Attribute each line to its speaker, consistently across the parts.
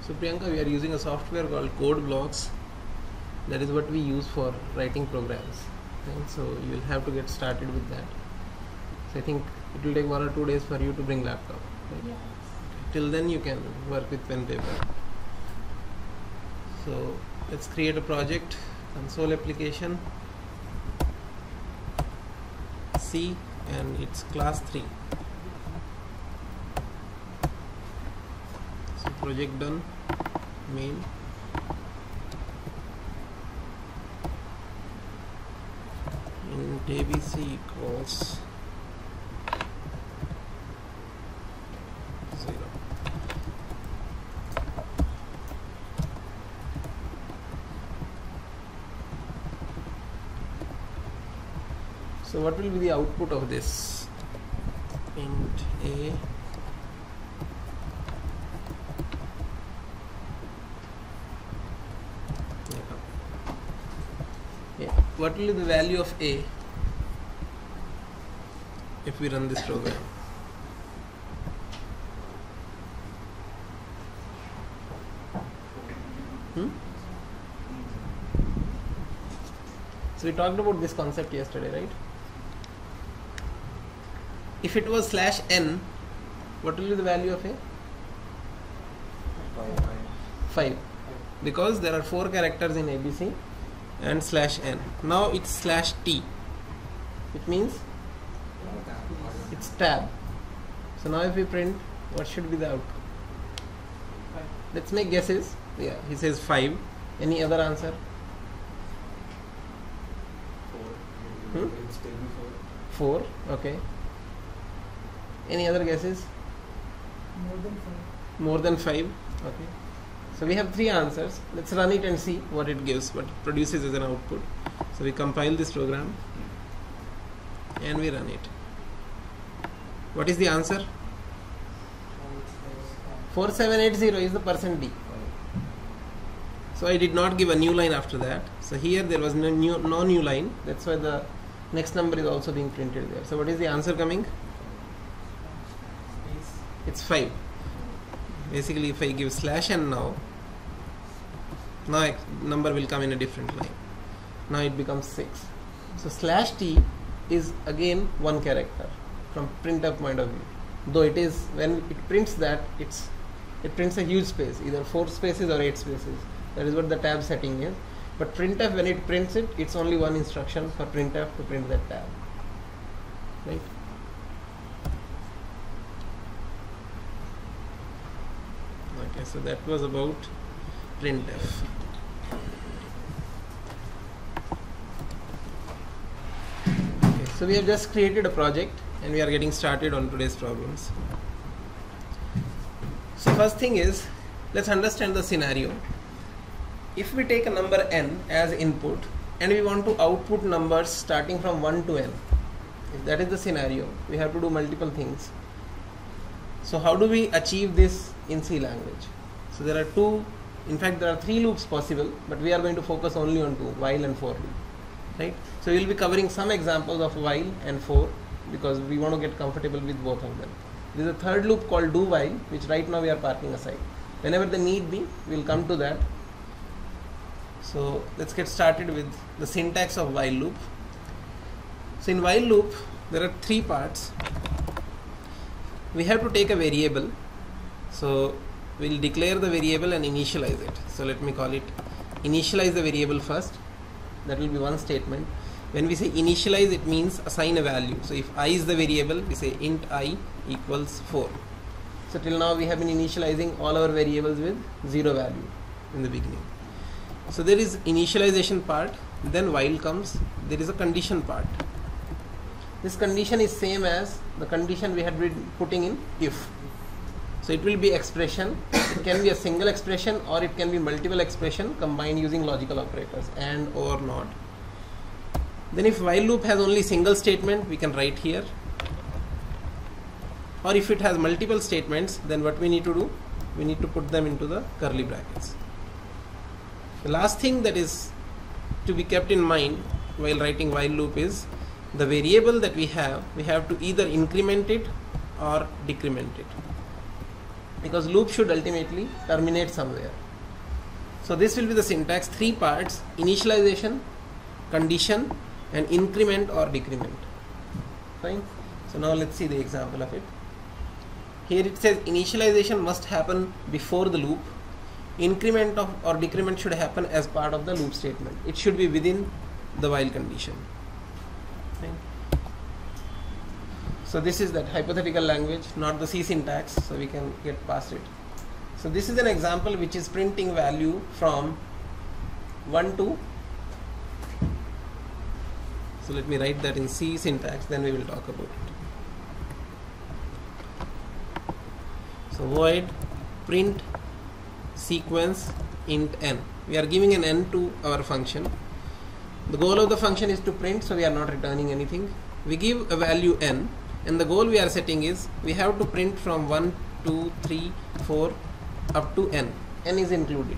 Speaker 1: So Priyanka, we are using a software called Code Blocks. That is what we use for writing programs. And so you will have to get started with that. So I think it will take 1 or 2 days for you to bring laptop. Right?
Speaker 2: Yes.
Speaker 1: Till then you can work with pen paper. So let's create a project, console application, C, and it's class 3. So project done, main. Int abc equals 0. So what will be the output of this? Int a what will be the value of a if we run this program? So we talked about this concept yesterday, right? If it was /n, what will be the value of a? 5, because there are 4 characters in ABC and /n. Now it's /t, it means it's tab. So now if we print, what should be the output? Let's make guesses. Yeah, he says 5. Any other answer? 4. Okay. Any other guesses? More than 5. Okay. So we have 3 answers. Let's run it and see what it gives, what it produces as an output. So we compile this program and we run it. What is the answer? 4780 is the %d. So I did not give a new line after that. So here there was no new line. That's why the next number is also being printed there. So what is the answer coming? It's 5. Basically, if I give /n now number will come in a different line. Now it becomes 6. So /t is again 1 character from printf point of view. Though it is, when it prints that, it prints a huge space, either 4 spaces or 8 spaces. That is what the tab setting is. But printf, when it prints it, it's only one instruction for printf to print that tab. Right? Okay, so that was about printf. Okay, so we have just created a project and we are getting started on today's problems. So first thing is, let's understand the scenario. If we take a number n as input and we want to output numbers starting from 1 to n, if that is the scenario, we have to do multiple things. So how do we achieve this in C language? So there are 3 loops possible, but we are going to focus only on 2, while and for loop. Right? So we will be covering some examples of while and for, because we want to get comfortable with both of them. There is a third loop called do while, which right now we are parking aside. Whenever the need be, we will come to that. So let's get started with the syntax of while loop. So in while loop, there are 3 parts. We have to take a variable. So we'll declare the variable and initialize it. So let me call it initialize the variable first. That will be one statement. When we say initialize, it means assign a value. So if I is the variable, we say int I equals 4. So till now we have been initializing all our variables with 0 value in the beginning. So there is initialization part, then while comes, there is a condition part. This condition is same as the condition we had been putting in if. So it will be expression. It can be a single expression or it can be multiple expression combined using logical operators, and or not. Then if while loop has only single statement, we can write here. Or if it has multiple statements, then what we need to do? We need to put them into the curly brackets. The last thing that is to be kept in mind while writing while loop is the variable that we have to either increment it or decrement it. because loop should ultimately terminate somewhere. So this will be the syntax, 3 parts: initialization, condition, and increment or decrement. Fine. So now let's see the example of it. Here it says initialization must happen before the loop. Increment or decrement should happen as part of the loop statement. It should be within the while condition. Fine. So this is that hypothetical language, not the C syntax, so we can get past it. So this is an example which is printing value from 1 to, so let me write that in C syntax, then we will talk about it. So void print sequence int n. We are giving an n to our function. The goal of the function is to print, so we are not returning anything. We give a value n, and the goal we are setting is we have to print from 1, 2, 3, 4 up to n. N is included.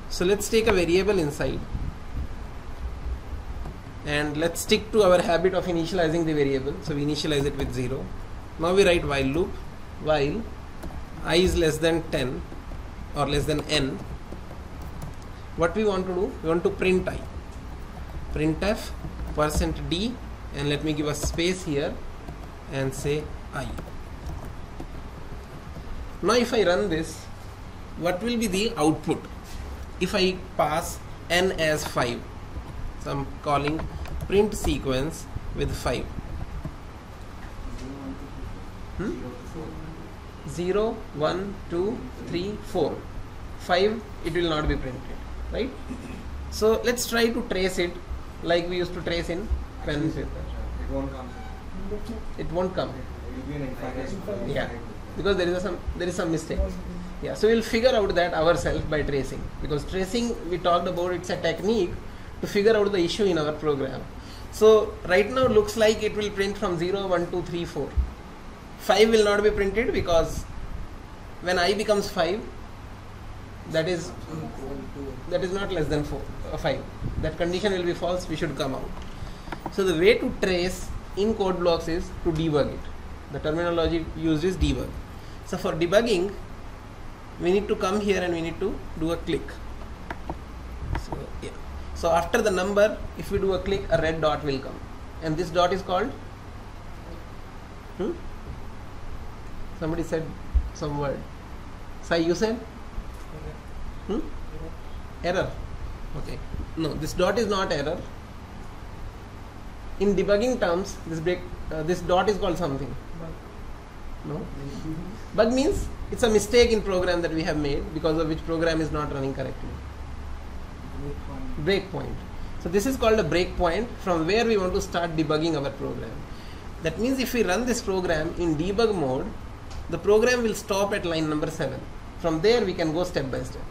Speaker 1: So let's take a variable inside, and let's stick to our habit of initializing the variable. So we initialize it with 0. Now we write while loop. While I is less than 10 or less than n, what we want to do? We want to print I. Printf %d, and let me give a space here and say I. Now if I run this, what will be the output if I pass n as 5? So I'm calling print sequence with 5. 0, 1, 2, 3, 4. 5, it will not be printed, right? So let's try to trace it like we used to trace in pen and paper.
Speaker 2: It won't come.
Speaker 1: It won't come.
Speaker 2: It will be an infinite.
Speaker 1: Yeah, because there is some mistake. Yeah, so we'll figure out that ourselves by tracing, because tracing, we talked about, it's a technique to figure out the issue in our program. So right now looks like it will print from 0, 1, 2, 3, 4. 5 will not be printed because when I becomes 5, that is not less than 5. That condition will be false, we should come out. So the way to trace in code blocks is to debug it. The terminology used is debug. So for debugging, we need to come here and we need to do a click. So yeah. So after the number, if we do a click, a red dot will come, and this dot is called somebody said some word. Sai, you said? Error. Okay. No, this dot is not error. In debugging terms, this dot is called something. No? Bug means it's a mistake in program that we have made, because of which program is not running correctly. Breakpoint. So this is called a breakpoint, from where we want to start debugging our program. That means if we run this program in debug mode, the program will stop at line number 7. From there we can go step by step.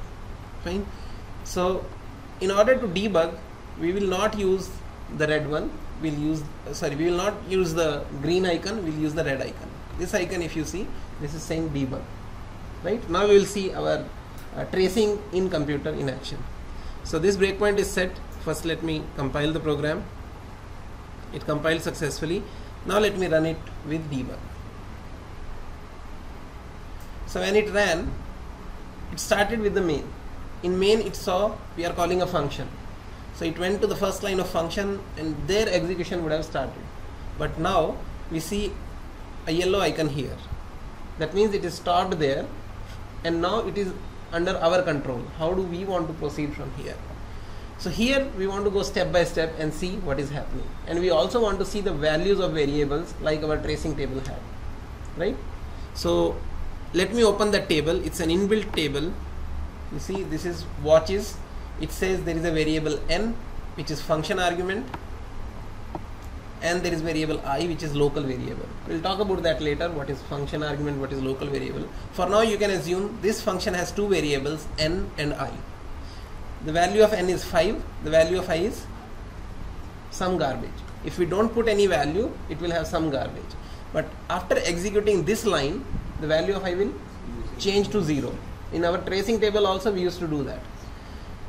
Speaker 1: Fine. So in order to debug, we will not use the red one. We will not use the green icon, we'll use the red icon. This icon, if you see, this is saying debug. Right? Now we will see our tracing in computer in action. So this breakpoint is set. First let me compile the program. It compiled successfully. Now let me run it with debug. So when it ran, it started with the main. In main it saw we are calling a function. So it went to the first line of function and their execution would have started. But now we see a yellow icon here. That means it is stopped there, and now it is under our control. How do we want to proceed from here? So here we want to go step by step and see what is happening. And we also want to see the values of variables like our tracing table had. Right? So let me open that table. It's an inbuilt table. You see, this is watches. It says there is a variable n, which is function argument, and there is variable I, which is local variable. We'll talk about that later, what is function argument, what is local variable. For now you can assume this function has two variables, n and I. The value of n is 5, the value of I is some garbage. If we don't put any value, it will have some garbage. But after executing this line, the value of I will change to 0. In our tracing table also we used to do that.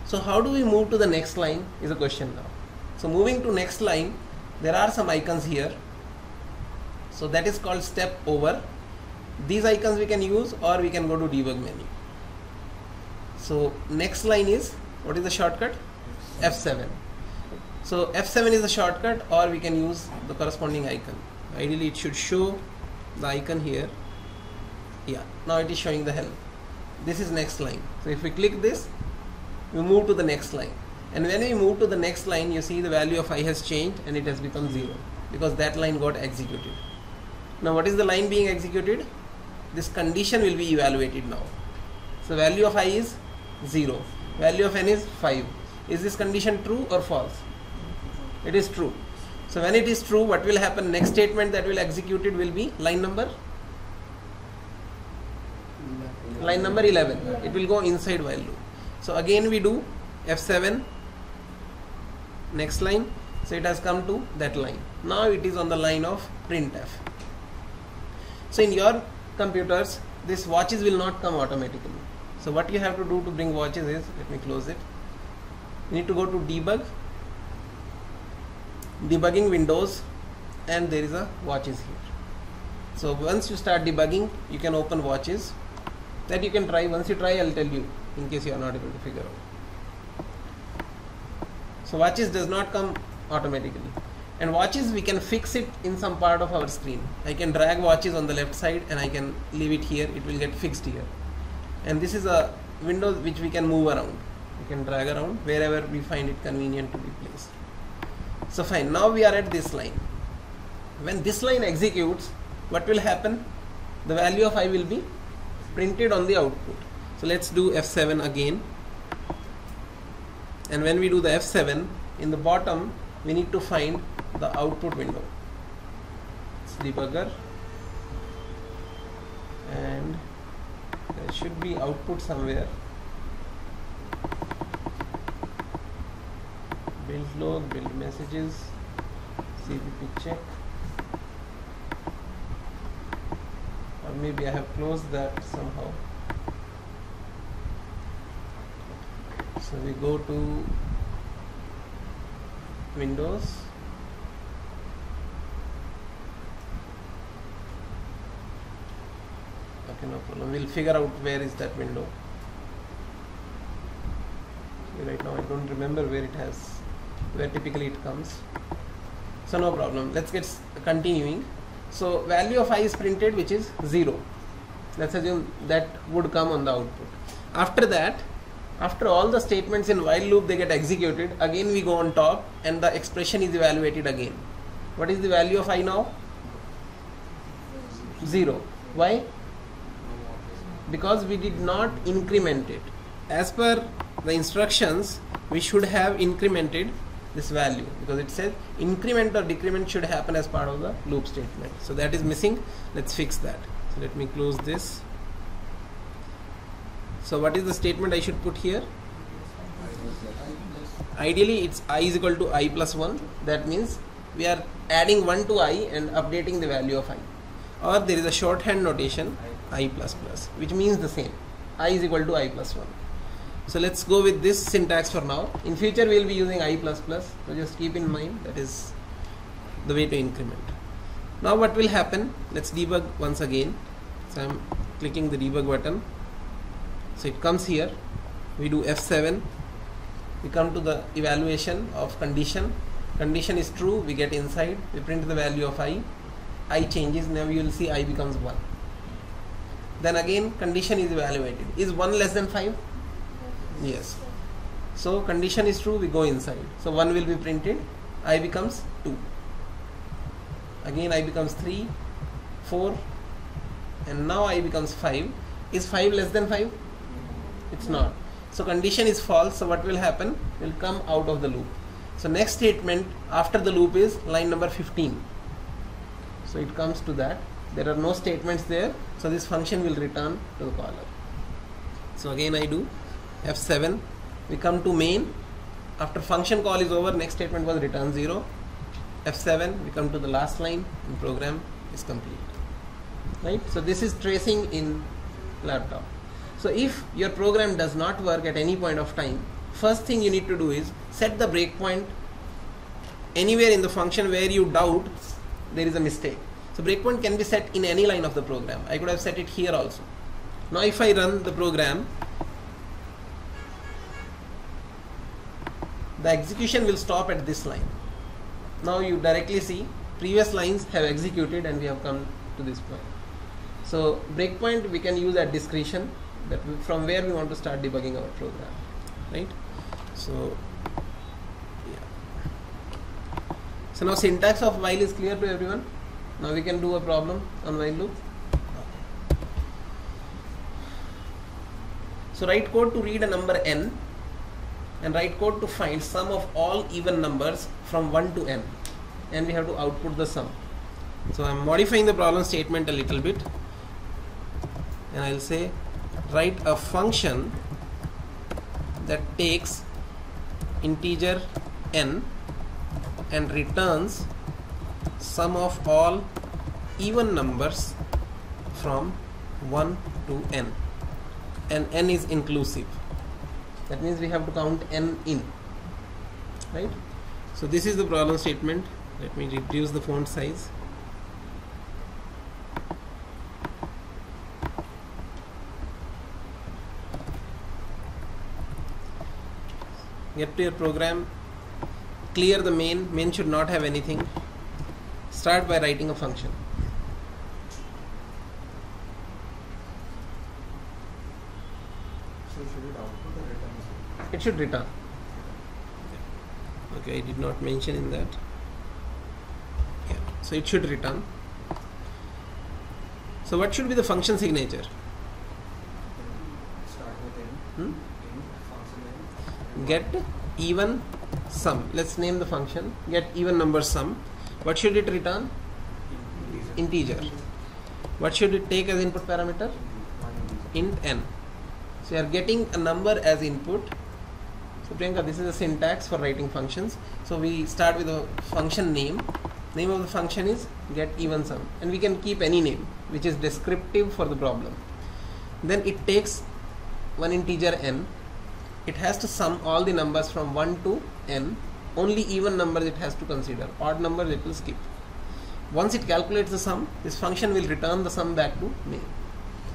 Speaker 1: So how do we move to the next line is a question now. So moving to next line, there are some icons here. So that is called step over. these icons we can use, or we can go to debug menu. So next line is, what is the shortcut? F7. So F7 is the shortcut, or we can use the corresponding icon. Ideally it should show the icon here. Yeah, now it is showing the help. This is next line. So if we click this, we move to the next line. And when we move to the next line, you see the value of I has changed and it has become 0, because that line got executed. Now what is the line being executed? This condition will be evaluated now. So value of I is 0. Value of n is 5. Is this condition true or false? It is true. So when it is true, what will happen? Next statement that will execute it will be line number 11. It will go inside while loop. So again we do F7, next line. So it has come to that line. Now it is on the line of printf. So in your computers, this watches will not come automatically. So what you have to do to bring watches is, let me close it. You need to go to debug, debugging windows, and there is a watches here. So once you start debugging, you can open watches. That you can try. Once you try, I'll tell you in case you are not able to figure out. So watches does not come automatically. And watches, we can fix it in some part of our screen. I can drag watches on the left side and I can leave it here. It will get fixed here. And this is a window which we can move around. We can drag around wherever we find it convenient to be placed. So fine, now we are at this line. When this line executes, what will happen? The value of I will be printed on the output. So let's do F7 again. And when we do the F7, in the bottom, we need to find the output window. It's debugger. And there should be output somewhere. Build log, build messages, CVP check. Or maybe I have closed that somehow. So we go to Windows, okay, no problem. We'll figure out where is that window. See, right now I don't remember where typically it comes. So no problem. Let's get continuing. So value of I is printed, which is 0. Let's assume that would come on the output. After that, after all the statements in while loop they get executed, again we go on top and the expression is evaluated again. What is the value of I now? 0. Why? Because we did not increment it. As per the instructions, we should have incremented this value, because it says increment or decrement should happen as part of the loop statement. So that is missing. Let's fix that. So let me close this. So what is the statement I should put here? Ideally it's I is equal to I plus 1. That means we are adding 1 to I and updating the value of I. Or there is a shorthand notation I plus plus, which means the same. I is equal to I plus 1. So let's go with this syntax for now. In future we will be using I plus plus. So just keep in mind that is the way to increment. Now what will happen? Let's debug once again. So I'm clicking the debug button. So it comes here. We do F7. We come to the evaluation of condition. Condition is true. We get inside. We print the value of I. I changes. Now you will see I becomes 1. Then again condition is evaluated. Is 1 less than 5? Yes. So condition is true. We go inside. So 1 will be printed. I becomes 2. Again I becomes 3, 4, and now I becomes 5. Is 5 less than 5? It's not. So condition is false. So what will happen? Will come out of the loop. So next statement after the loop is line number 15. So it comes to that. There are no statements there. So this function will return to the caller. So again I do F7. We come to main. After function call is over, next statement was return 0. F7. We come to the last line and program is complete. Right. So this is tracing in laptop. So if your program does not work at any point of time, first thing you need to do is set the breakpoint anywhere in the function where you doubt there is a mistake. So breakpoint can be set in any line of the program. I could have set it here also. Now if I run the program, the execution will stop at this line. Now you directly see previous lines have executed and we have come to this point. So breakpoint we can use at discretion, that from where we want to start debugging our program, right? So yeah. So now syntax of while is clear to everyone. Now we can do a problem on while loop. So write code to read a number n and write code to find sum of all even numbers from 1 to n, and we have to output the sum. So I am modifying the problem statement a little bit, and I will say write a function that takes integer n and returns sum of all even numbers from 1 to n, and n is inclusive. That means we have to count n in, right? So this is the problem statement. Let me reduce the font size. Get to your program, clear the main should not have anything. Start by writing a function.
Speaker 2: So should it output or return?
Speaker 1: It should return. Okay, I did not mention in that. Yeah, so it should return. So what should be the function signature?
Speaker 2: Start with n. Function n.
Speaker 1: Get even sum. Let's name the function. Get even number sum. What should it return? Integer. What should it take as input parameter? Int n. So you are getting a number as input. So Priyanka, this is the syntax for writing functions. So we start with a function name. Name of the function is get even sum, and we can keep any name which is descriptive for the problem. Then it takes one integer n. It has to sum all the numbers from 1 to n. Only even numbers it has to consider. Odd numbers it will skip. Once it calculates the sum, this function will return the sum back to main.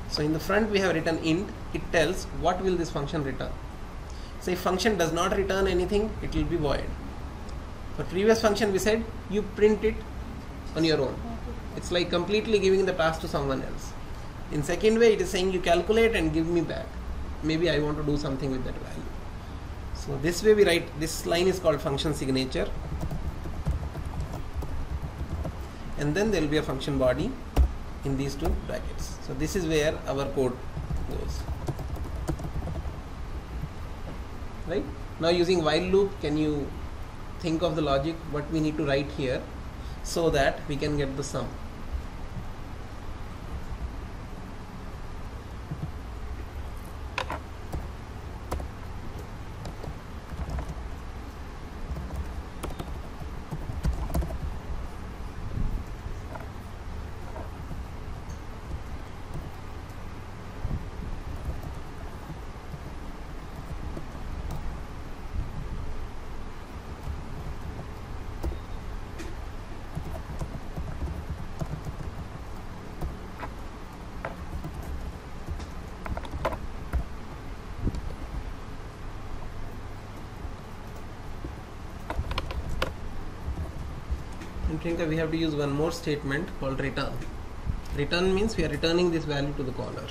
Speaker 1: So in the front we have written int. It tells what will this function return. So if function does not return anything, it will be void. For previous function we said you print it on your own. It's like completely giving the task to someone else. In second way it is saying you calculate and give me back. Maybe I want to do something with that value. So this way we write, this line is called function signature, and then there will be a function body in these two brackets. So this is where our code goes. Right? Now using while loop, can you think of the logic what we need to write here so that we can get the sum? We have to use one more statement called return. Return means we are returning this value to the caller.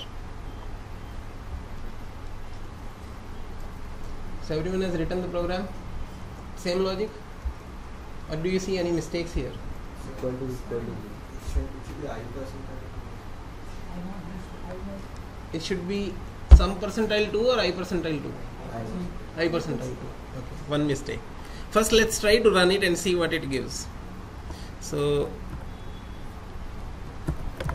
Speaker 1: So everyone has written the program? Same logic? Or do you see any mistakes here?
Speaker 2: Equal to. It should be I percentile.
Speaker 1: It should be some percentile 2 or I percentile 2? I percentile 2. Okay, one mistake. First let's try to run it and see what it gives. So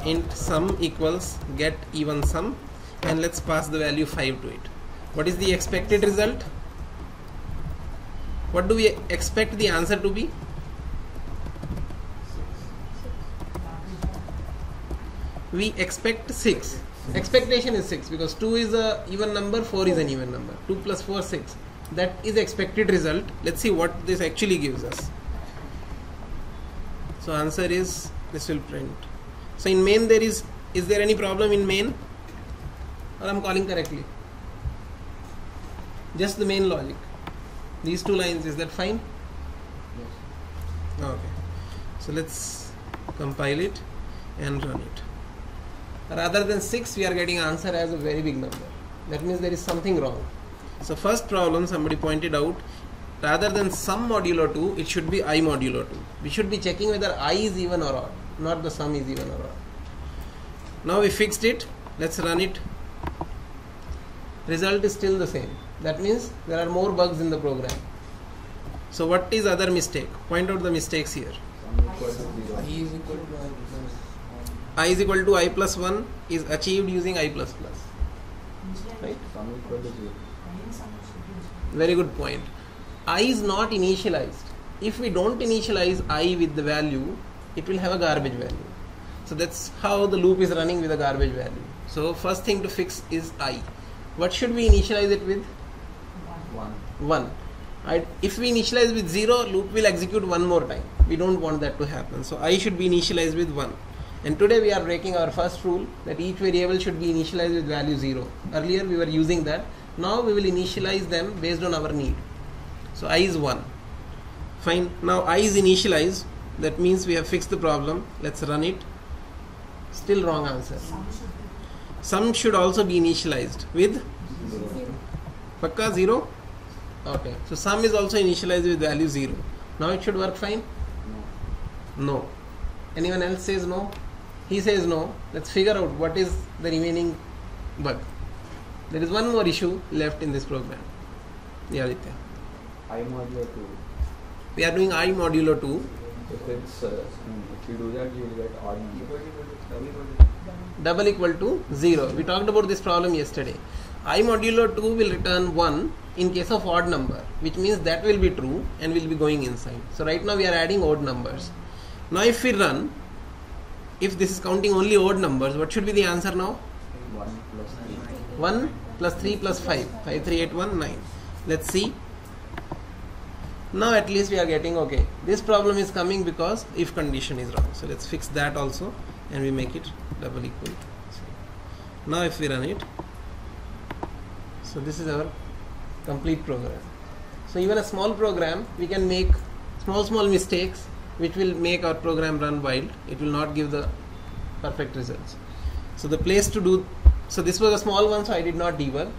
Speaker 1: int sum equals get even sum, and let's pass the value 5 to it. What is the expected result? What do we expect the answer to be? We expect 6. Expectation is 6 because 2 is a even number, 4 is an even number. 2 plus 4, 6. That is expected result. Let's see what this actually gives us. So answer is this will print. So in main there is there any problem in main, or I'm calling correctly? Just the main logic. These two lines, is that fine?
Speaker 2: Yes.
Speaker 1: Okay. So let's compile it and run it. Rather than 6, we are getting answer as a very big number. That means there is something wrong. So first problem somebody pointed out, rather than sum modulo 2, it should be I modulo 2. We should be checking whether I is even or odd, not the sum is even or odd. Now we fixed it. Let's run it. Result is still the same. That means there are more bugs in the program. So what is other mistake? Point out the mistakes here.
Speaker 2: I is equal to 0.
Speaker 1: I is equal to I plus 1 is achieved using I plus plus. Right?
Speaker 2: Sum equal to 0.
Speaker 1: Very good point. I is not initialized. If we don't initialize I with the value, it will have a garbage value. So that's how the loop is running with a garbage value. So first thing to fix is I. What should we initialize it with? 1. If we initialize with 0, loop will execute one more time. We don't want that to happen. So I should be initialized with 1. And today we are breaking our first rule that each variable should be initialized with value 0. Earlier we were using that. Now we will initialize them based on our need. So I is 1. Fine. Now I is initialized. That means we have fixed the problem. Let's run it. Still wrong answer. Sum should also be initialized with Pakka 0? Okay. So sum is also initialized with value 0. Now it should work fine? No. Anyone else says no? He says no. Let's figure out what is the remaining bug. There is one more issue left in this program. Yeah, Aditya.
Speaker 2: I modulo 2.
Speaker 1: We are doing I modulo 2.
Speaker 2: If you do that, you will get odd number.
Speaker 1: Double equal to 0. We talked about this problem yesterday. I modulo 2 will return 1 in case of odd number, which means that will be true and will be going inside. So right now we are adding odd numbers. Now if we run, if this is counting only odd numbers, what should be the answer now?
Speaker 2: 1 plus 3.
Speaker 1: 1 plus 3 plus 5. 5, 3, 8, 1, 9. Let's see. Now at least we are getting okay. This problem is coming because if condition is wrong. So let's fix that also and we make it double equal. So now if we run it, so this is our complete program. So even a small program, we can make small mistakes which will make our program run wild. It will not give the perfect results. So the place to do, so this was a small one, so I did not debug.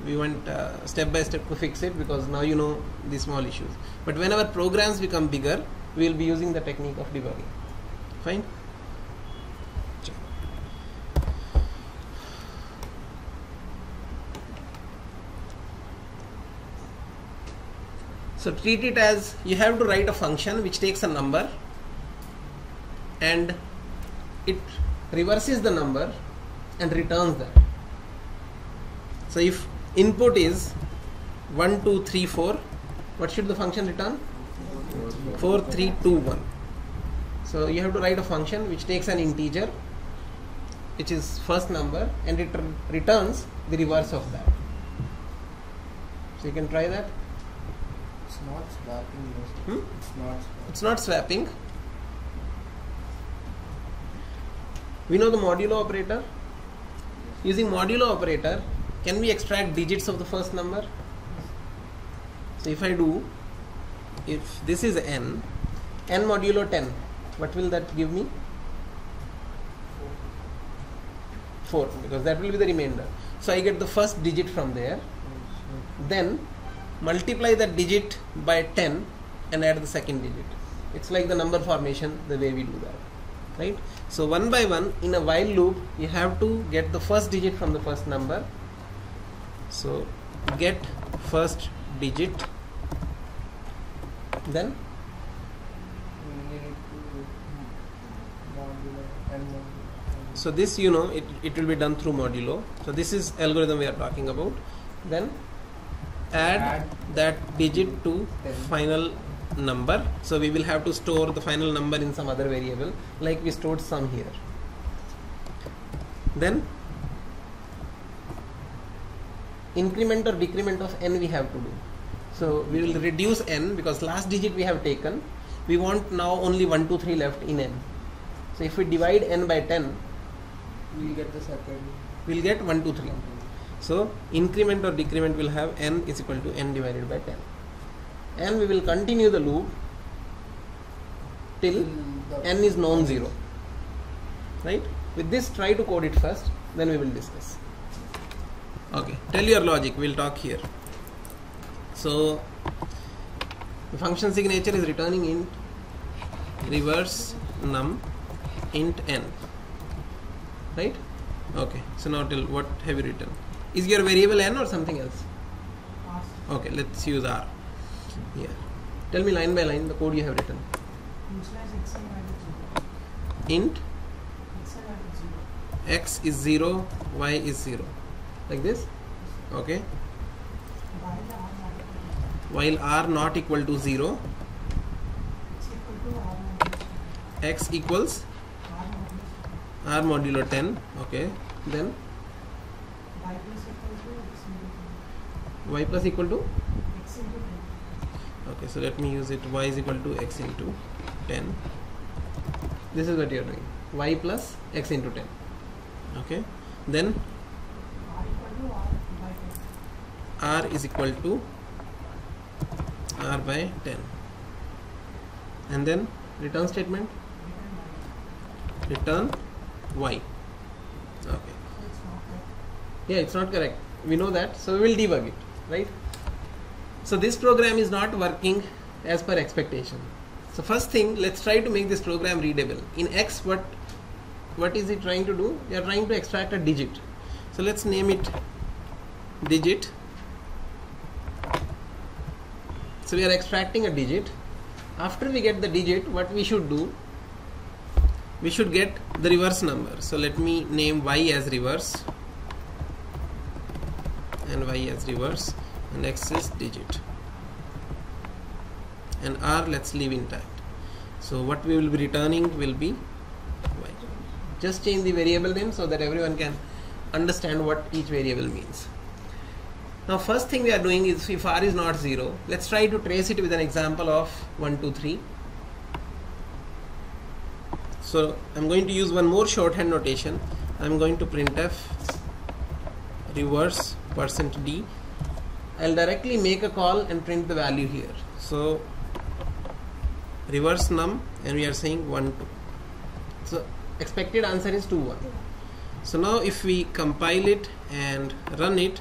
Speaker 1: We went step by step to fix it because now you know the small issues. But when our programs become bigger, we will be using the technique of debugging. Fine? So treat it as you have to write a function which takes a number and it reverses the number and returns that. So if input is 1, 2, 3, 4, what should the function return? 4, 3, 2, 1. So you have to write a function which takes an integer, which is first number, and it returns the reverse of that. So you can try that.
Speaker 2: It's not swapping.
Speaker 1: It's not swapping. We know the modulo operator. Using modulo operator, can we extract digits of the first number? So if I do, if this is n modulo 10, what will that give me? 4, because that will be the remainder. So I get the first digit from there, then multiply that digit by 10 and add the second digit. It's like the number formation, the way we do that, right? So one by one in a while loop, you have to get the first digit from the first number. So get first digit, then so this, you know, it will be done through modulo. So this is algorithm we are talking about. Then add that digit to final number. So we will have to store the final number in some other variable, like we stored sum here. Then increment or decrement of n we have to do. So we will reduce n because last digit we have taken. We want now only 1, 2, 3 left in n. So if we divide n by 10,
Speaker 2: We will get the second.
Speaker 1: we'll get 1, 2, 3. So increment or decrement will have n is equal to n divided by 10. And we will continue the loop till n is non-zero. Right? With this, try to code it first, then we will discuss. Okay, tell your logic, we'll talk here. So the function signature is returning int reverse num int n. Right? Okay, so now tell what have you written? Is your variable n or something else? Okay, let's use r. Here. Tell me line by line the code you have written. Int x is 0, y is 0. Like this? Okay. While r not equal to 0, x equals r modulo 10. Okay. Then y plus equal to? Okay, so let me use it. Y is equal to x into 10. This is what you are doing. Y plus x into 10. Okay. Then r is equal to r by 10. And then return statement. Return y. Okay. Yeah, it's not correct. We know that. So we will debug it. Right? So this program is not working as per expectation. So first thing, let's try to make this program readable. In X, what is it trying to do? We are trying to extract a digit. So let's name it digit. So we are extracting a digit. After we get the digit, what we should do? We should get the reverse number. So let me name y as reverse and y as reverse, and x is digit, and r let's leave intact. So what we will be returning will be y. Just change the variable name so that everyone can understand what each variable means. Now first thing we are doing is, if r is not 0, let's try to trace it with an example of 1, 2, 3. So I'm going to use one more shorthand notation. I'm going to printf reverse %d. I'll directly make a call and print the value here. So reverse num, and we are saying 1, 2. So expected answer is 2, 1. So now if we compile it and run it,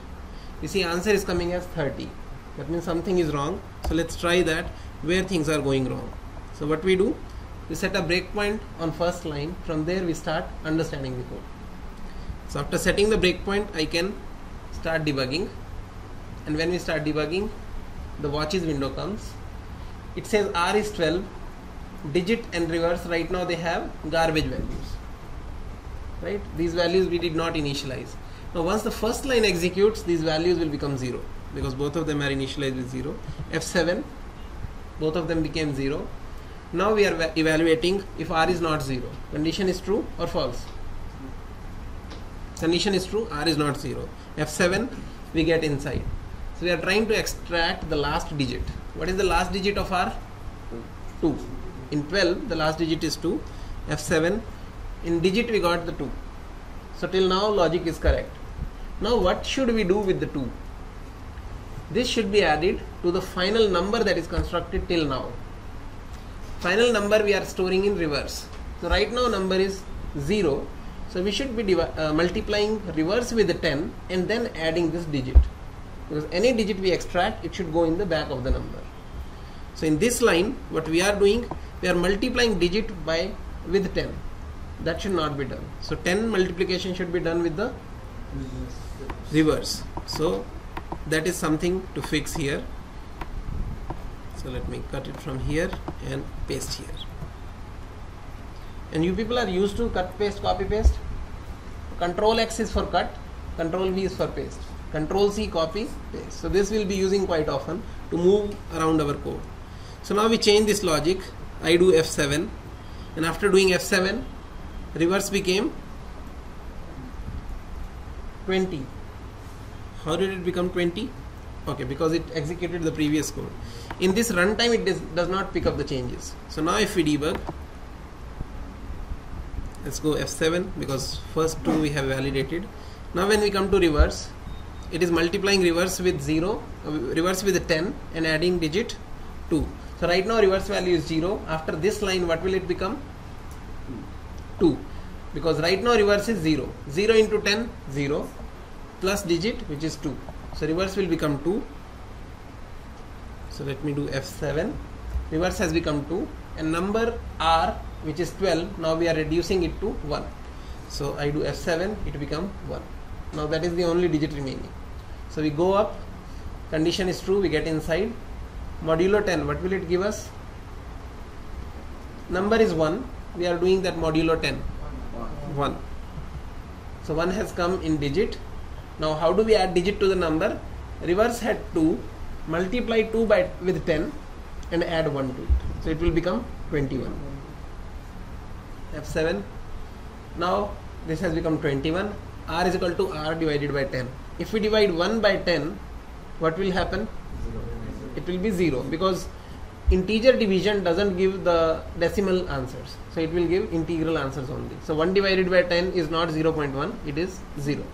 Speaker 1: you see answer is coming as 30. That means something is wrong. So let's try that where things are going wrong. So what we do, we set a breakpoint on first line. From there we start understanding the code. So after setting the breakpoint, I can start debugging. And when we start debugging, the watches window comes. It says r is 12. Digit and reverse, right now they have garbage values. Right? These values we did not initialize. Now once the first line executes, these values will become 0 because both of them are initialized with 0. F7, both of them became 0. Now we are evaluating if r is not 0. Condition is true or false? Condition is true, r is not 0. F7, we get inside. So we are trying to extract the last digit. What is the last digit of r? 2. In 12, the last digit is 2. F7, in digit we got the 2. So till now logic is correct. Now what should we do with the 2? This should be added to the final number that is constructed till now. Final number we are storing in reverse. So right now number is 0. So we should be multiplying reverse with the 10 and then adding this digit. Because any digit we extract, it should go in the back of the number. So in this line, what we are doing, we are multiplying digit with 10. That should not be done. So 10 multiplication should be done with the reverse. So that is something to fix here. So let me cut it from here and paste here. And you people are used to cut, paste, copy, paste. Control X is for cut, Control V is for paste. Control C, copy, paste. So this will be using quite often to move around our code. So now we change this logic. I do F7, and after doing F7, reverse became 20. How did it become 20? Okay, because it executed the previous code. In this runtime, it does not pick up the changes. So now if we debug, let's go F7 because first two we have validated. Now when we come to reverse, it is multiplying reverse with 0, reverse with 10 and adding digit 2. So right now reverse value is 0. After this line, what will it become? 2. Because right now reverse is 0. 0 into 10, 0 plus digit which is 2. So reverse will become 2. So let me do F7. Reverse has become 2 and number R which is 12, now we are reducing it to 1. So I do F7, it become 1. Now that is the only digit remaining. So we go up, condition is true, we get inside. Modulo 10, what will it give us? Number is 1, we are doing that modulo 10. 1. So 1 has come in digit. Now how do we add digit to the number? Reverse had 2, multiply 2 with 10 and add 1 to it. So it will become 21. F7. Now this has become 21. R is equal to R divided by 10. If we divide 1 by 10, what will happen?
Speaker 2: 0.
Speaker 1: It will be 0 because integer division doesn't give the decimal answers. So it will give integral answers only. So 1 divided by 10 is not 0.1, it is 0.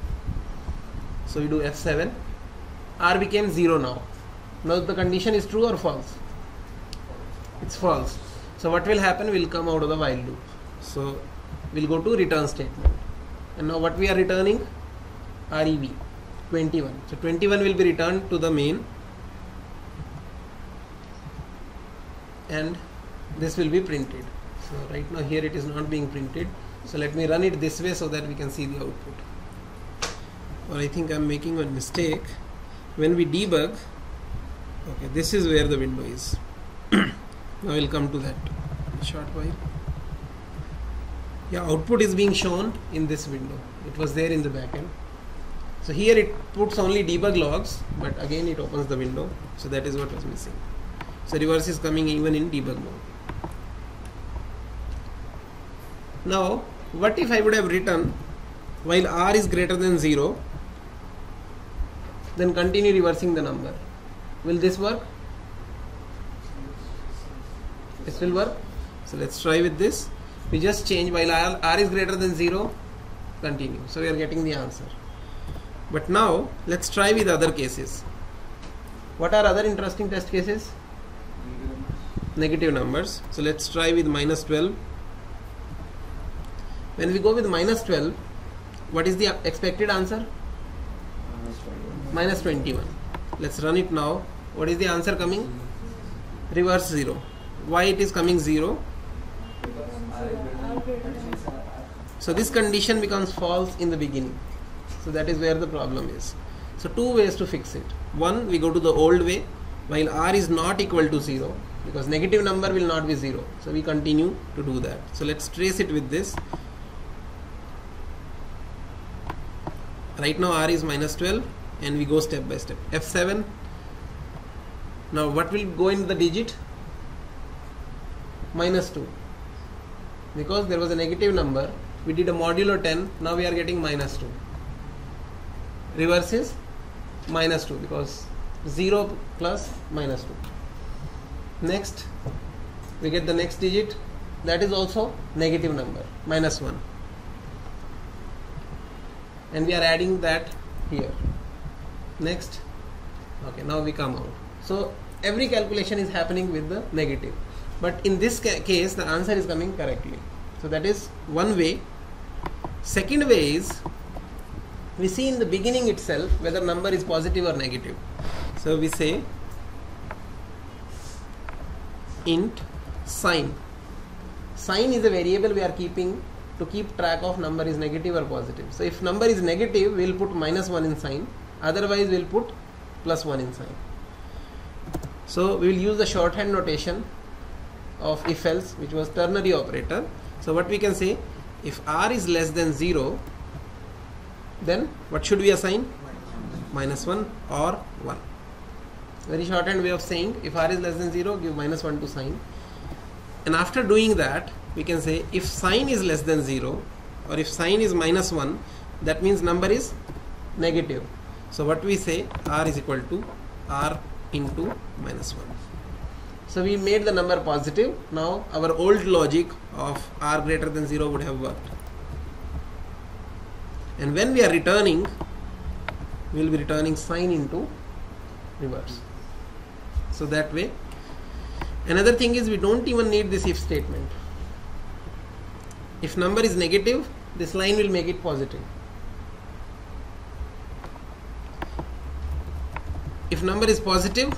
Speaker 1: So we do F7. R became 0 now. Now the condition is true or false? It's false. So what will happen? We'll come out of the while loop. So we'll go to return statement. And now what we are returning? REV 21. So 21 will be returned to the main. And this will be printed. So right now here it is not being printed. So let me run it this way so that we can see the output. Or I think I'm making a mistake. When we debug, okay, this is where the window is. Now we'll come to that in a short while. Yeah, output is being shown in this window. It was there in the backend. So here it puts only debug logs, but again it opens the window. So that is what was missing. So reverse is coming even in debug mode. Now, what if I would have written while R is greater than 0, then continue reversing the number? Will this work? This will work. So let's try with this. We just change while R is greater than 0, continue. So we are getting the answer. But now let's try with other cases. What are other interesting test cases? Negative numbers. So let's try with minus 12. When we go with minus 12, what is the expected answer? Minus 21. Let's run it now. What is the answer coming? Reverse 0. Why it is coming 0? So this condition becomes false in the beginning. So that is where the problem is. So two ways to fix it. One, we go to the old way while R is not equal to 0, because negative number will not be 0. So we continue to do that. So let's trace it with this. Right now R is minus 12 and we go step by step. F7. Now what will go in the digit? Minus 2. Because there was a negative number, we did a modulo 10, now we are getting minus 2. Reverse is minus 2 because 0 plus minus 2. Next, we get the next digit, that is also negative number, minus 1. And we are adding that here. Next, okay, now we come out. So every calculation is happening with the negative. But in this case, the answer is coming correctly. So that is one way. Second way is, we see in the beginning itself whether number is positive or negative. So we say int sign. Sign is a variable we are keeping to keep track of number is negative or positive. So if number is negative, we will put minus 1 in sign. Otherwise, we will put plus 1 in sign. So we will use the shorthand notation of if else, which was ternary operator. So what we can say, if R is less than 0, then what should we assign? Minus 1 or 1. Very shorthand way of saying, if R is less than 0, give minus 1 to sign. And after doing that, we can say if sign is less than 0 or if sign is minus 1, that means number is negative. So what we say, R is equal to R into minus 1. So we made the number positive. Now our old logic of R greater than 0 would have worked. and when we are returning, we will be returning sign into reverse. So that way. Another thing is, we don't even need this if statement. If number is negative, this line will make it positive. If number is positive,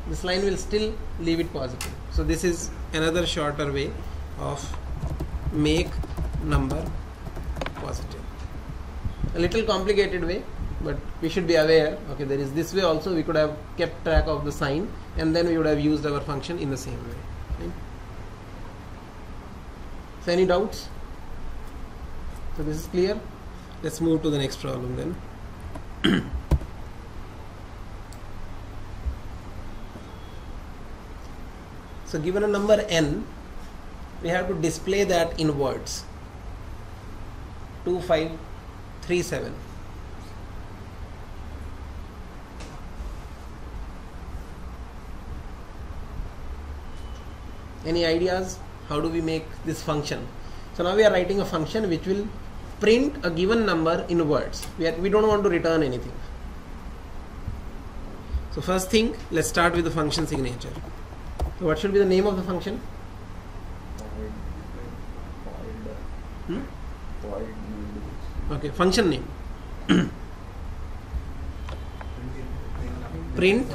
Speaker 1: this line will still leave it positive. So this is another shorter way of make number positive. A little complicated way, but we should be aware, okay, there is this way also. We could have kept track of the sign, and then we would have used our function in the same way. Okay? So any doubts? So this is clear. Let's move to the next problem then. So given a number n, we have to display that in words. 2537. Any ideas? How do we make this function? So now we are writing a function which will print a given number in words. We don't want to return anything. So first thing, let's start with the function signature. So what should be the name of the function? Okay, function name. Print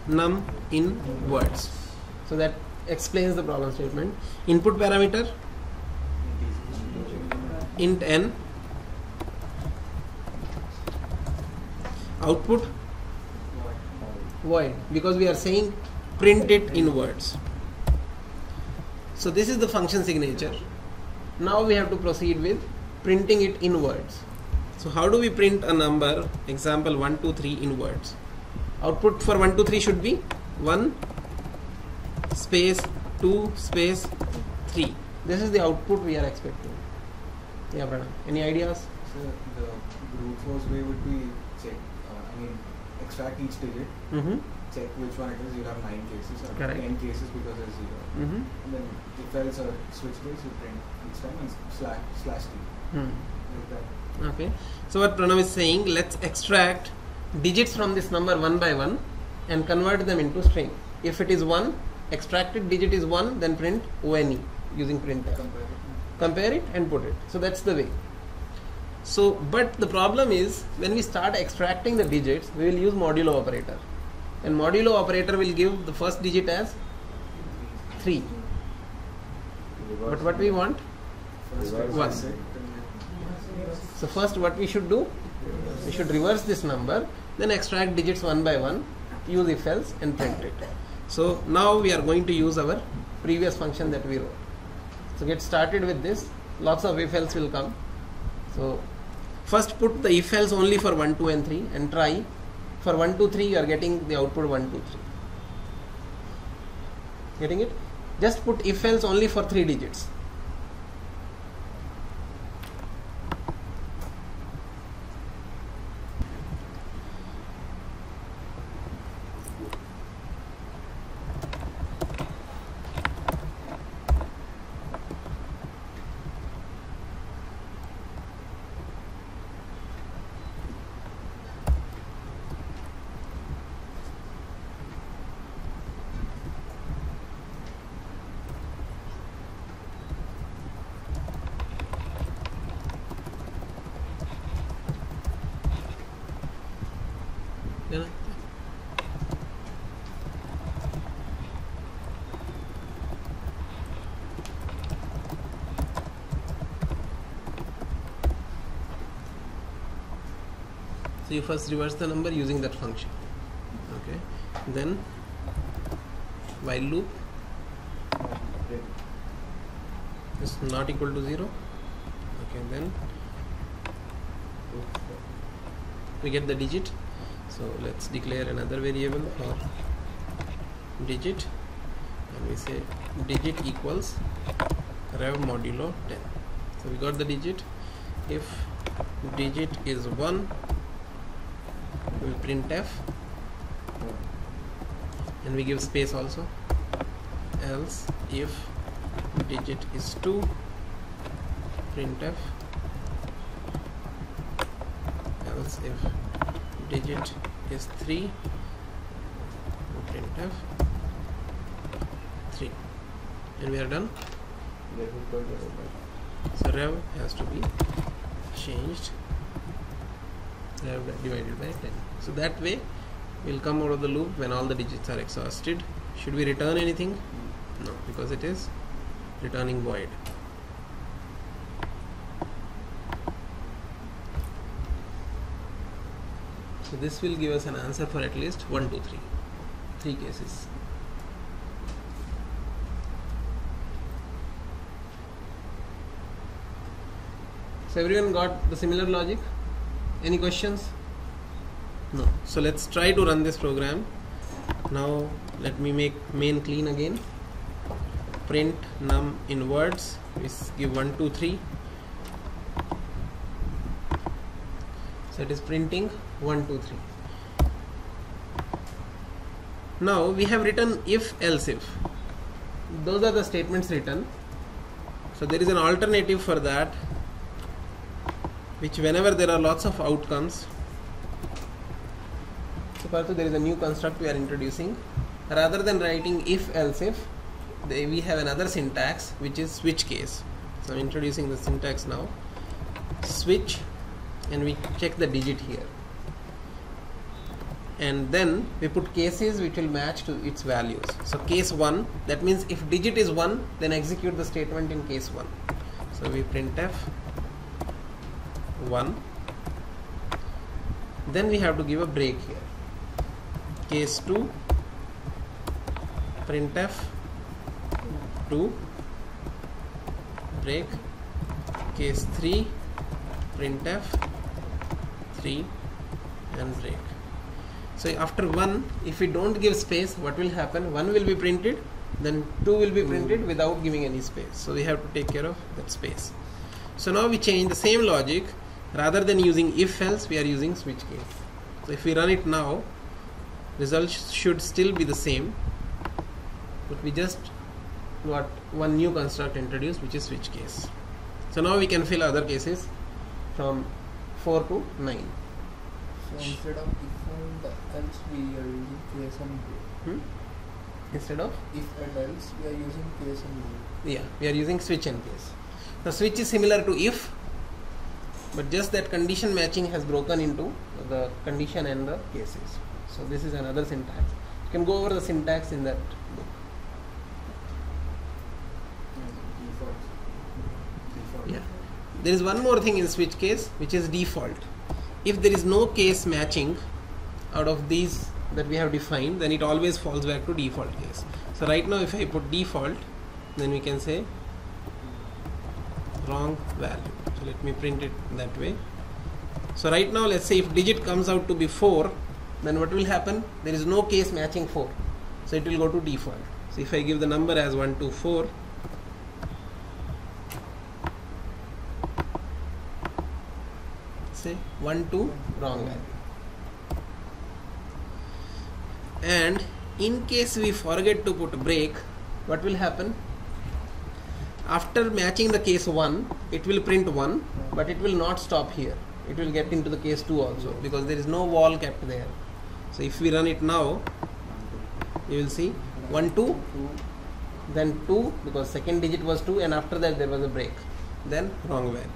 Speaker 1: num in words. So that explains the problem statement. Input parameter int n. Output void, because we are saying print it in words. So this is the function signature. Now we have to proceed with printing it in words. So how do we print a number, example 1, 2, 3 in words? Output for 1, 2, 3 should be 1 space 2 space 3. This is the output we are expecting. Yeah, Pranam. Any ideas?
Speaker 2: So the brute force way would be check, extract each digit, check which one it is. You have 9 cases or
Speaker 1: Correct.
Speaker 2: 10 cases because there's 0. And then if else or switch case, you print each time and slash t. Like that.
Speaker 1: Okay. So what Pranav is saying, let's extract digits from this number one by one and convert them into string. If it is 1, extracted digit is 1, then print ONE using printf. Compare it and put it. So that's the way. So, but the problem is, when we start extracting the digits, we will use modulo operator. And modulo operator will give the first digit as 3. But what we want? 1. So first what we should do? We should reverse this number, then extract digits one by one, use if else and print it. So now we are going to use our previous function that we wrote. So get started with this. Lots of if else will come. So first put the if else only for 1, 2 and 3 and try. For 1, 2, 3 you are getting the output 1, 2, 3. Getting it? Just put if else only for 3 digits. So you first reverse the number using that function. Okay. Then while loop is not equal to 0. Okay. Then we get the digit. So let's declare another variable for digit, and we say digit equals rev modulo 10. So we got the digit. If digit is 1, we will print f, and we give space also. Else if digit is 2, print f. else if digit is 3, printf 3, and we are done. So rev has to be changed, rev divided by 10. So that way we'll come out of the loop when all the digits are exhausted. Should we return anything? No, because it is returning void. So this will give us an answer for at least 1, 2, 3 cases. So everyone got the similar logic? Any questions? No. So let's try to run this program. Now let me make main clean again. Print num in words. We give 1, 2, 3. So it is printing 1, 2, 3. Now we have written if else if. Those are the statements written. So there is an alternative for that, which whenever there are lots of outcomes. So Parthu, there is a new construct we are introducing. Rather than writing if else if, we have another syntax which is switch case. So I'm introducing the syntax now. Switch, and we check the digit here, and then we put cases which will match to its values. So case 1, that means if digit is 1, then execute the statement in case 1. So we printf 1, then we have to give a break here. Case 2, printf 2, break. Case 3, printf 3, and break. So after 1, if we don't give space, what will happen? 1 will be printed, then 2 will be printed without giving any space. So we have to take care of that space. So now we change the same logic. Rather than using if else, we are using switch case. So if we run it now, results should still be the same, but we just got one new construct introduced, which is switch case. So now we can fill other cases from 4 to 9.
Speaker 3: So instead of if and else, we are using case and break.
Speaker 1: Instead of
Speaker 3: If and else, we are using case and break.
Speaker 1: Yeah, we are using switch and case. The switch is similar to if, but just that condition matching has broken into the condition and the cases. So this is another syntax. You can go over the syntax in that book. Yeah. There is one more thing in switch case, which is default. If there is no case matching out of these that we have defined, then it always falls back to default case. So right now if I put default, then we can say wrong value. So let me print it that way. So right now let's say if digit comes out to be 4, then what will happen? There is no case matching 4. So it will go to default. So if I give the number as 1, 2, 4, say 1, 2, wrong value. And in case we forget to put break, what will happen? After matching the case 1, it will print 1, but it will not stop here. It will get into the case 2 also, because there is no wall kept there. So if we run it now, you will see 1, 2, then 2, because second digit was 2, and after that there was a break, then wrong value.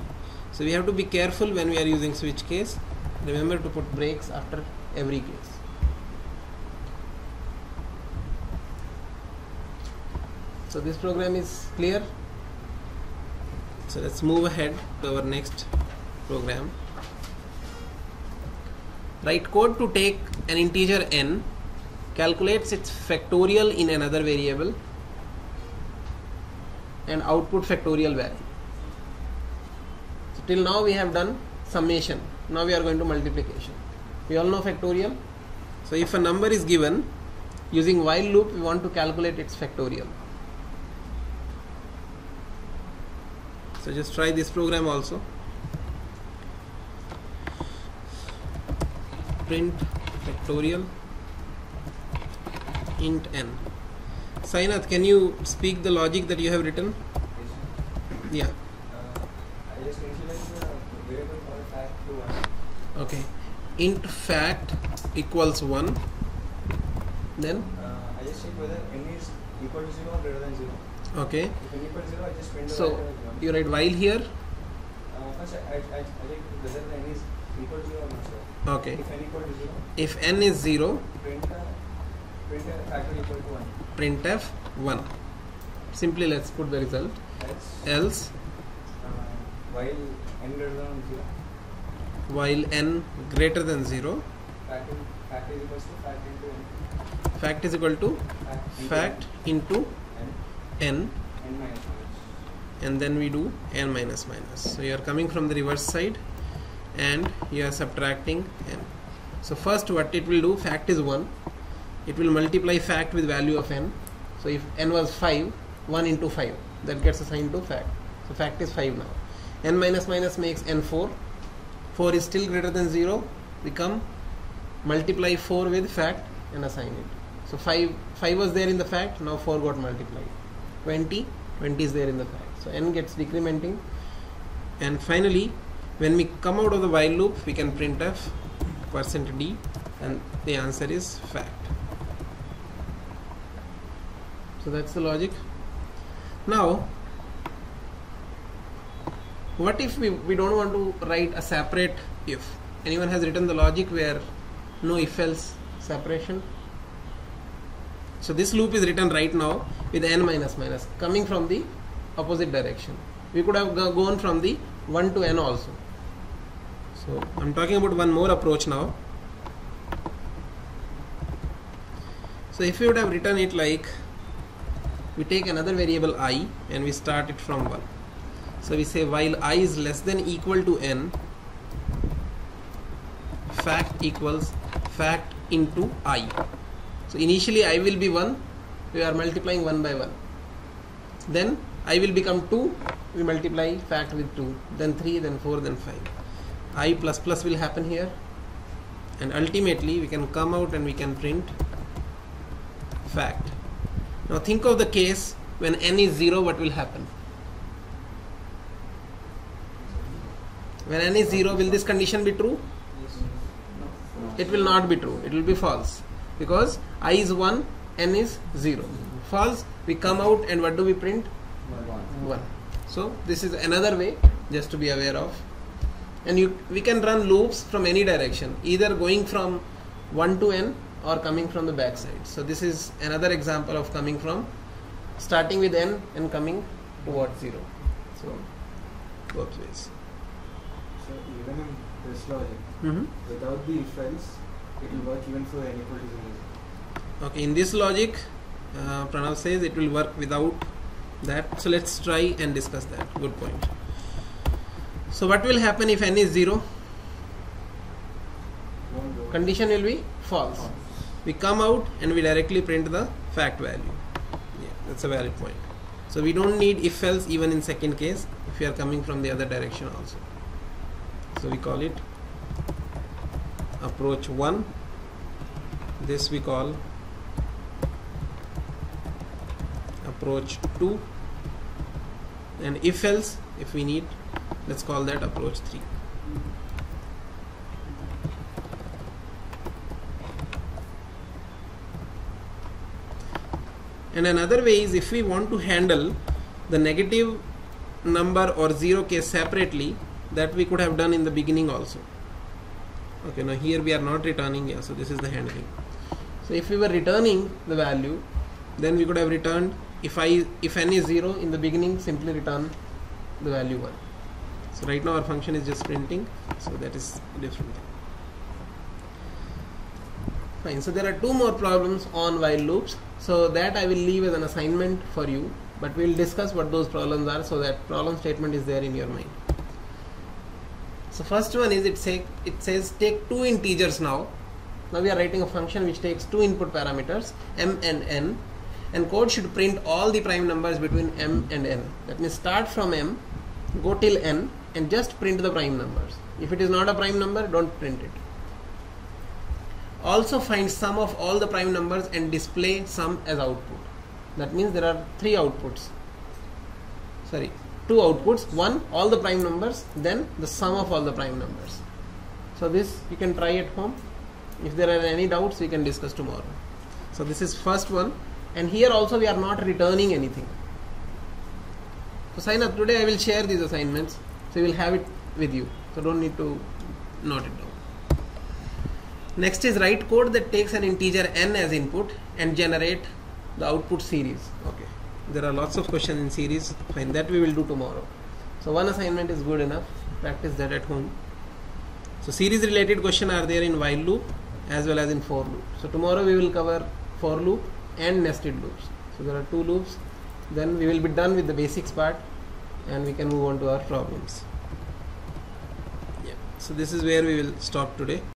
Speaker 1: So we have to be careful when we are using switch case. Remember to put breaks after every case. So this program is clear. So let's move ahead to our next program. Write code to take an integer n, calculates its factorial in another variable, and output factorial value. So till now we have done summation. Now we are going to multiplication. We all know factorial. So if a number is given, using while loop we want to calculate its factorial. So just try this program also. Print factorial int n. Sainath, can you speak the logic that you have written? Yeah.
Speaker 4: I just initialize the variable called fact to 1.
Speaker 1: Okay, int fact equals 1, then
Speaker 2: I just check whether n is equal to 0 or greater than 0.
Speaker 1: okay,
Speaker 2: If n equal to 0, I just print the
Speaker 1: so
Speaker 2: value as 1.
Speaker 1: you write while here.
Speaker 2: First, I check whether the n is equal to 0 or not 0.
Speaker 1: Okay,
Speaker 2: If n equal to 0,
Speaker 1: if n is 0,
Speaker 2: print a factor equal to 1.
Speaker 1: printf 1. Simply let's put the result. Else
Speaker 2: While n greater than 0,
Speaker 1: while n greater than 0,
Speaker 2: fact is equal to fact into n.
Speaker 1: fact is equal to fact into n,
Speaker 2: N minus minus.
Speaker 1: and then we do n minus minus. So you are coming from the reverse side and you are subtracting n. So first what it will do, fact is 1, it will multiply fact with value of n. So if n was 5, 1 into 5, that gets assigned to fact. So fact is 5 now. N minus minus makes n 4. 4 is still greater than 0. We come multiply 4 with fact and assign it. So 5 was there in the fact, now 4 got multiplied. 20 is there in the fact. So n gets decrementing. And finally, when we come out of the while loop, we can printf %d and the answer is fact. So that's the logic. Now, what if we don't want to write a separate if? Anyone has written the logic where no if else separation? So this loop is written right now with n minus minus coming from the opposite direction. We could have gone from the 1 to n also. So I'm talking about one more approach now. So if we would have written it like, we take another variable I and we start it from 1. So we say while I is less than equal to n, fact equals fact into I. So initially I will be 1, we are multiplying 1 by 1. Then I will become 2, we multiply fact with 2, then 3, then 4, then 5. I plus plus will happen here, and ultimately we can come out and we can print fact. Now think of the case when n is 0, what will happen? When n is 0, will this condition be true? It will not be true, it will be false, because I is 1, n is 0. False, we come out and what do we print? 1. So this is another way just to be aware of. And we can run loops from any direction, either going from 1 to n or coming from the back side. So this is another example of coming from starting with n and coming towards 0. So both ways.
Speaker 2: So even in this logic, without the if else, it will work even for n equal to 0.
Speaker 1: Okay, in this logic, Pranav says it will work without that. So let's try and discuss that. Good point. So what will happen if n is 0? Condition will be false. We come out and we directly print the fact value. Yeah, that's a valid point. So we don't need if else even in second case if we are coming from the other direction also. So we call it approach 1. This we call approach 2, and if else, if we need, let's call that approach 3. And another way is if we want to handle the negative number or 0 case separately, that we could have done in the beginning also. Okay, now here we are not returning, yeah, so this is the handling. So if we were returning the value, then we could have returned, if n is 0 in the beginning, simply return the value 1. So right now our function is just printing, so that is different. Fine, so there are 2 more problems on while loops, so that I will leave as an assignment for you, but we will discuss what those problems are so that problem statement is there in your mind. So first one is it says take 2 integers now. Now we are writing a function which takes 2 input parameters m and n, and code should print all the prime numbers between m and n. That means start from m, go till n and just print the prime numbers. If it is not a prime number, don't print it. Also find sum of all the prime numbers and display sum as output. That means there are 3 outputs. Sorry, 2 outputs. One, all the prime numbers, then the sum of all the prime numbers. So this you can try at home. If there are any doubts, we can discuss tomorrow. So this is first one, and here also we are not returning anything. So sign up. Today I will share these assignments, so you will have it with you. So don't need to note it down. Next is write code that takes an integer n as input and generate the output series. Okay. There are lots of questions in series. Fine, that we will do tomorrow. So one assignment is good enough. Practice that at home. So series related questions are there in while loop as well as in for loop. So tomorrow we will cover for loop and nested loops. So there are 2 loops. Then we will be done with the basics part and we can move on to our problems. Yeah. So this is where we will stop today.